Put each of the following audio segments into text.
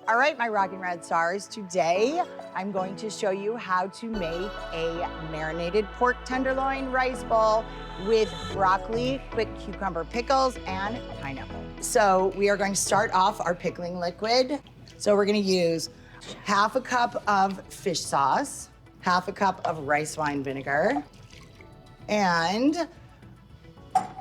All right, my Rockin' Red Stars, today I'm going to show you how to make a marinated pork tenderloin rice bowl with broccoli, quick cucumber pickles, and pineapple. So we are going to start off our pickling liquid. So we're gonna use half a cup of fish sauce, half a cup of rice wine vinegar, and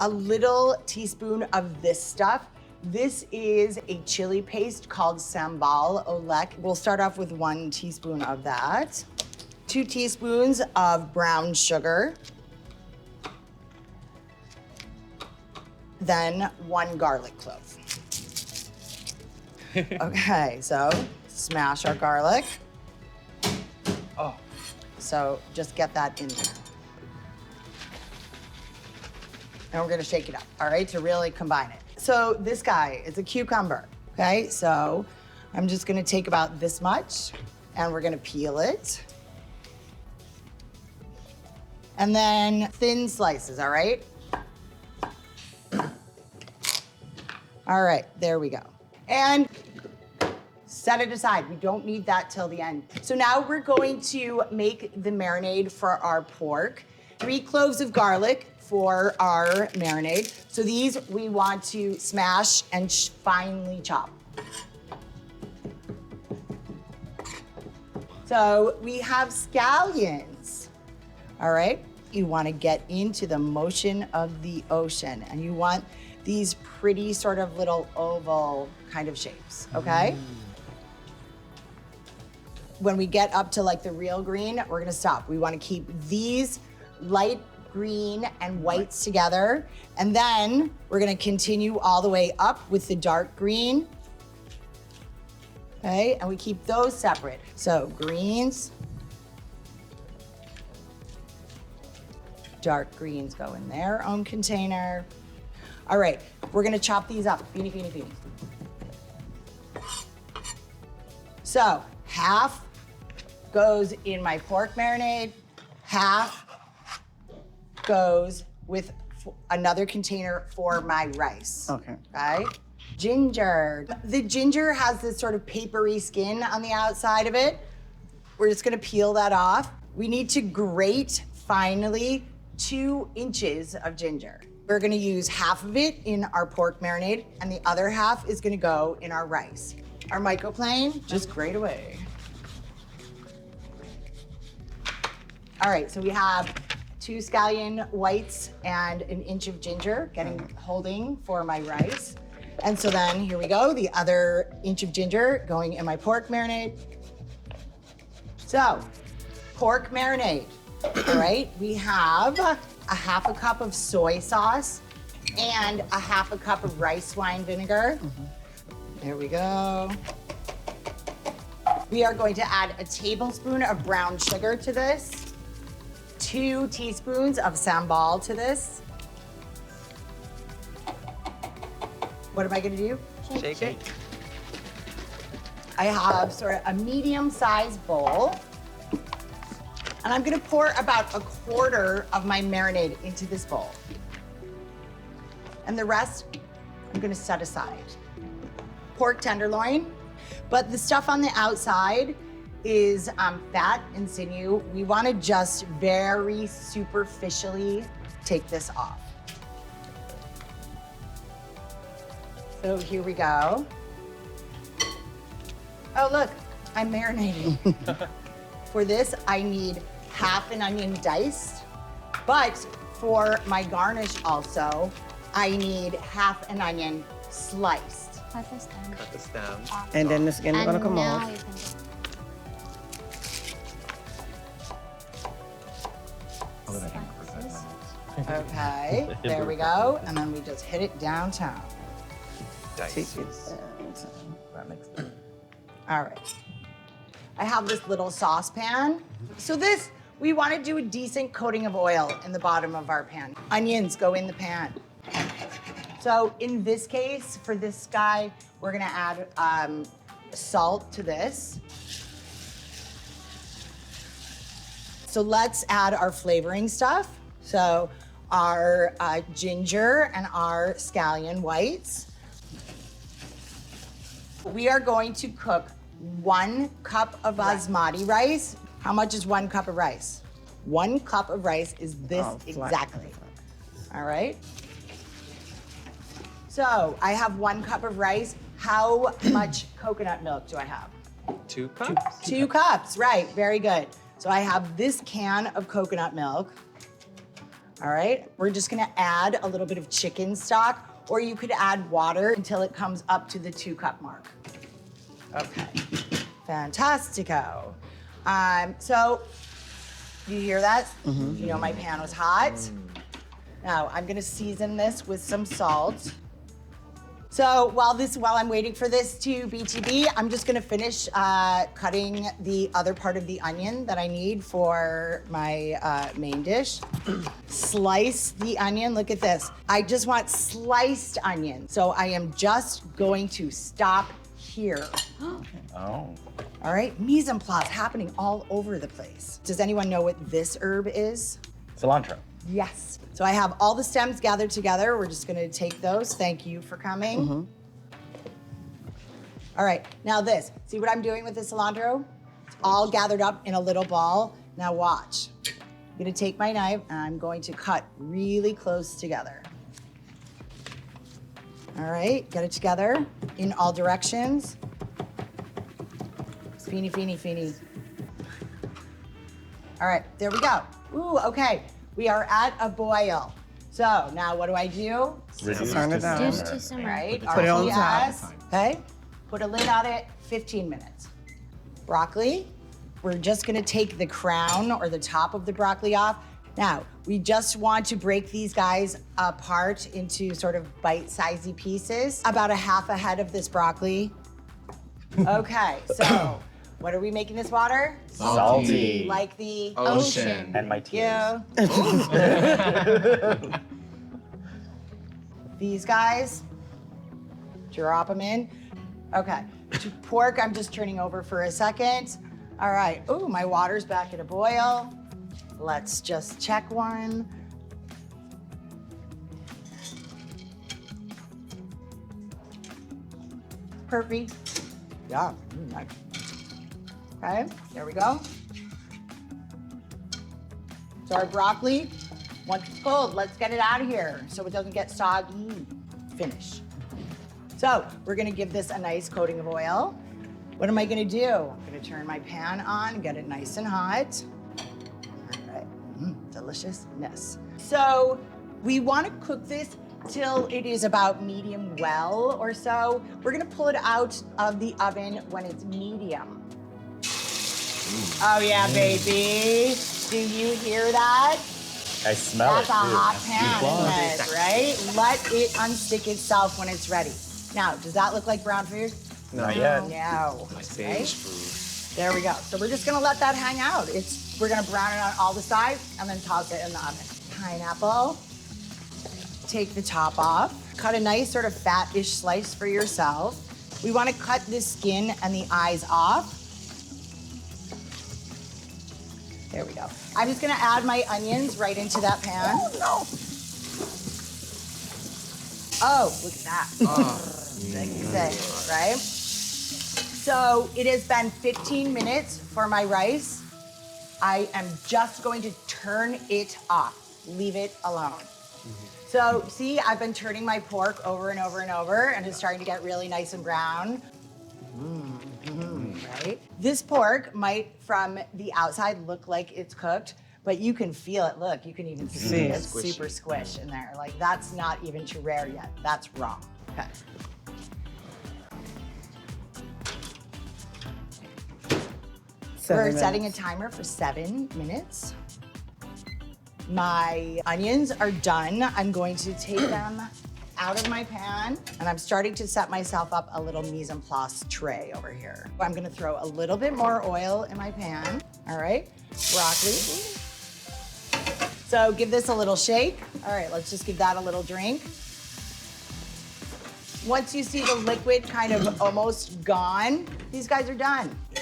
a little teaspoon of this stuff. This is a chili paste called sambal, oelek. We'll start off with 1 teaspoon of that. 2 teaspoons of brown sugar. Then 1 garlic clove. Okay, so smash our garlic. Oh. So just get that in there. And we're gonna shake it up, all right, to really combine it. So this guy is a cucumber, okay? So I'm just gonna take about this much and we're gonna peel it. And then thin slices, all right? All right, there we go. And set it aside. We don't need that till the end. So now we're going to make the marinade for our pork. 3 cloves of garlic for our marinade. So these we want to smash and finely chop. So we have scallions, all right? You wanna get into the motion of the ocean, and you want these pretty sort of little oval kind of shapes, okay? When we get up to like the real green, we're gonna stop. We wanna keep these light green and whites together. And then we're gonna continue all the way up with the dark green. Okay, and we keep those separate. So greens, dark greens go in their own container. All right, we're gonna chop these up, beanie, beanie, beanie. So half goes in my pork marinade, half goes with another container for my rice. Okay. Okay? Ginger. The ginger has this sort of papery skin on the outside of it. We're just gonna peel that off. We need to grate finely 2 inches of ginger. We're gonna use half of it in our pork marinade, and the other half is gonna go in our rice. Our microplane, just grate away. All right, so we have 2 scallion whites and 1 inch of ginger holding for my rice. And so then here we go, the other inch of ginger going in my pork marinade. So, pork marinade, all right? We have a half a cup of soy sauce and a half a cup of rice wine vinegar. There we go. We are going to add a tablespoon of brown sugar to this. 2 teaspoons of sambal to this. What am I gonna do? Shake it. I have sort of a medium-sized bowl, and I'm gonna pour about 1/4 of my marinade into this bowl. And the rest, I'm gonna set aside. Pork tenderloin, but the stuff on the outside is fat and sinew. We wanna just very superficially take this off. So here we go. Oh, look, I'm marinating. For this, I need half an onion diced, but for my garnish also, I need half an onion sliced. Cut the stem. Cut the stem. And then the skin is gonna And come now off. you can. Spices. Okay, there we go. And then we just hit it downtown. Take it Dice. down. That makes sense. All right. I have this little saucepan. So this, we want to do a decent coating of oil in the bottom of our pan. Onions go in the pan. So in this case, for this guy, we're gonna add salt to this. So let's add our flavoring stuff. So our ginger and our scallion whites. We are going to cook 1 cup of basmati rice. How much is 1 cup of rice? 1 cup of rice is this exactly. All right. So I have 1 cup of rice. How much coconut milk do I have? 2 cups. 2 cups, right, very good. So I have this can of coconut milk. All right, we're just gonna add a little bit of chicken stock, or you could add water until it comes up to the 2 cup mark. Okay, fantastico. So, you hear that? You know my pan was hot. Now, I'm gonna season this with some salt. So while I'm waiting for this to BTB, I'm just gonna finish cutting the other part of the onion that I need for my main dish. Slice the onion, look at this. I just want sliced onion. So I am just going to stop here. Oh. All right, mise en place happening all over the place. Does anyone know what this herb is? Cilantro. Yes. So I have all the stems gathered together. We're just gonna take those. Thank you for coming. All right, now this. See what I'm doing with the cilantro? It's all gathered up in a little ball. Now watch. I'm gonna take my knife and I'm going to cut really close together. All right, get it together in all directions. Feeny, feeny, feeny. All right, there we go. Ooh, okay. We are at a boil. So now what do I do? Turn it down. Reduce to simmer. Right, Put it on top. RTS, okay? Put a lid on it, 15 minutes. Broccoli, we're just gonna take the crown or the top of the broccoli off. Now, we just want to break these guys apart into sort of bite-sizey pieces. About a half a head of this broccoli. Okay, so what are we making this water? Salty. Like the Ocean. And my tears. Yeah. These guys, drop them in. Okay, to pork, I'm just turning over for a second. All right, ooh, my water's back at a boil. Let's just check one. Perfect. Yeah, nice. Okay, there we go. So our broccoli, once it's cold, let's get it out of here so it doesn't get soggy. Finish. So we're gonna give this a nice coating of oil. What am I gonna do? I'm gonna turn my pan on, get it nice and hot. All right, deliciousness. So we wanna cook this till it is about medium well or so. We're gonna pull it out of the oven when it's medium. Oh yeah, baby. Do you hear that? I smell That's it. a hot too. pan, isn't it, right? Let it unstick itself when it's ready. Now, does that look like brown food? Not yet. No. My Right? sage food. There we go. So we're just gonna let that hang out. We're gonna brown it on all the sides and then toss it in the oven. Pineapple. Take the top off. Cut a nice sort of fat-ish slice for yourself. We wanna cut the skin and the eyes off. There we go. I'm just gonna add my onions right into that pan. Oh, no. Oh, look at that. Sexy, right? So it has been 15 minutes for my rice. I am just going to turn it off. Leave it alone. So see, I've been turning my pork over and over and over, and it's starting to get really nice and brown. Right? This pork might, from the outside, look like it's cooked, but you can feel it. Look, you can even see it. it's super squish in there. Like, that's not even too rare yet. That's raw. Okay. We're setting a timer for 7 minutes. My onions are done. I'm going to take them out of my pan, and I'm starting to set myself up a little mise en place tray over here. I'm gonna throw a little bit more oil in my pan. All right, broccoli. So give this a little shake. All right, let's just give that a little drink. Once you see the liquid kind of almost gone, these guys are done. You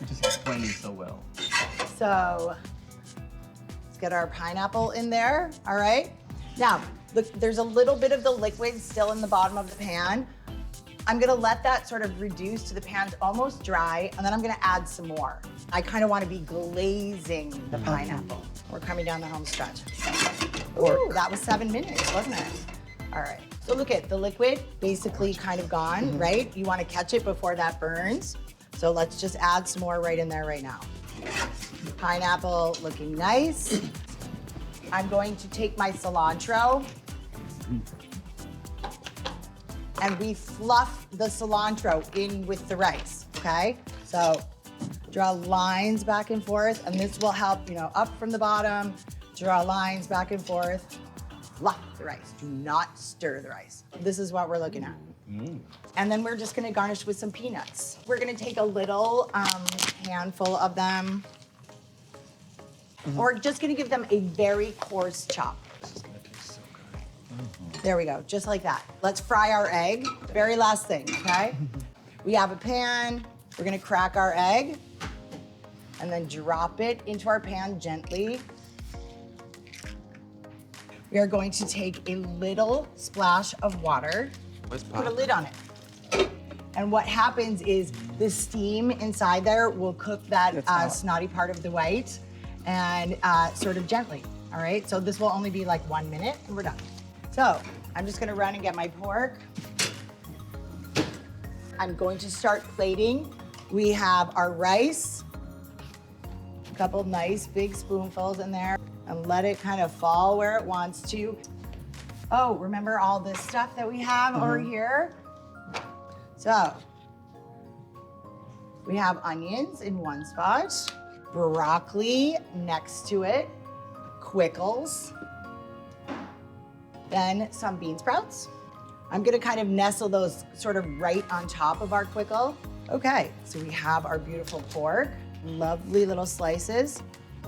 just explained it so well. So let's get our pineapple in there, all right? Now, look, there's a little bit of the liquid still in the bottom of the pan. I'm gonna let that sort of reduce to the pan's almost dry, and then I'm gonna add some more. I kind of want to be glazing the pineapple. We're coming down the home stretch. Ooh, that was 7 minutes, wasn't it? All right. So look at the liquid basically kind of gone, right? You want to catch it before that burns. So let's just add some more right in there right now. Pineapple looking nice. I'm going to take my cilantro and we fluff the cilantro in with the rice, okay? So draw lines back and forth, and this will help, you know, up from the bottom, draw lines back and forth, fluff the rice. Do not stir the rice. This is what we're looking at. And then we're just gonna garnish with some peanuts. We're gonna take a little handful of them. We're just gonna give them a very coarse chop. There we go, just like that. Let's fry our egg. Very last thing, okay? We have a pan. We're gonna crack our egg and then drop it into our pan gently. We are going to take a little splash of water, put a lid on it. And what happens is the steam inside there will cook that snotty part of the white and sort of gently, all right? So this will only be like 1 minute and we're done. So I'm just gonna run and get my pork. I'm going to start plating. We have our rice, a couple nice big spoonfuls in there, and let it kind of fall where it wants to. Oh, remember all this stuff that we have over here? So, we have onions in one spot, broccoli next to it, pickles, then some bean sprouts. I'm gonna kind of nestle those sort of right on top of our pickle. Okay, so we have our beautiful pork, lovely little slices.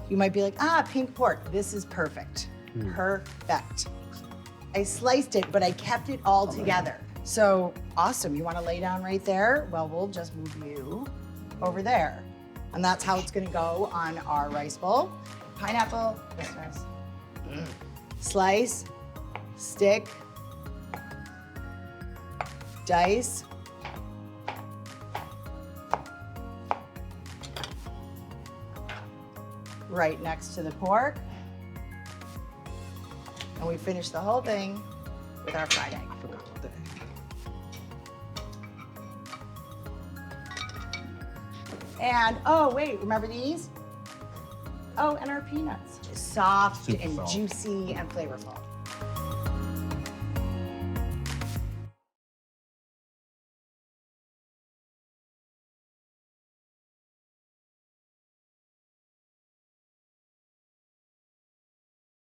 You might be like, pink pork. This is perfect, perfect. I sliced it, but I kept it all together. So awesome, you wanna lay down right there? Well, we'll just move you over there. And that's how it's gonna go on our rice bowl. Pineapple, this rice. Slice, stick, dice. Right next to the pork. And we finish the whole thing with our fried egg. And, oh wait, remember these? Oh, and our peanuts. Soft and juicy and flavorful.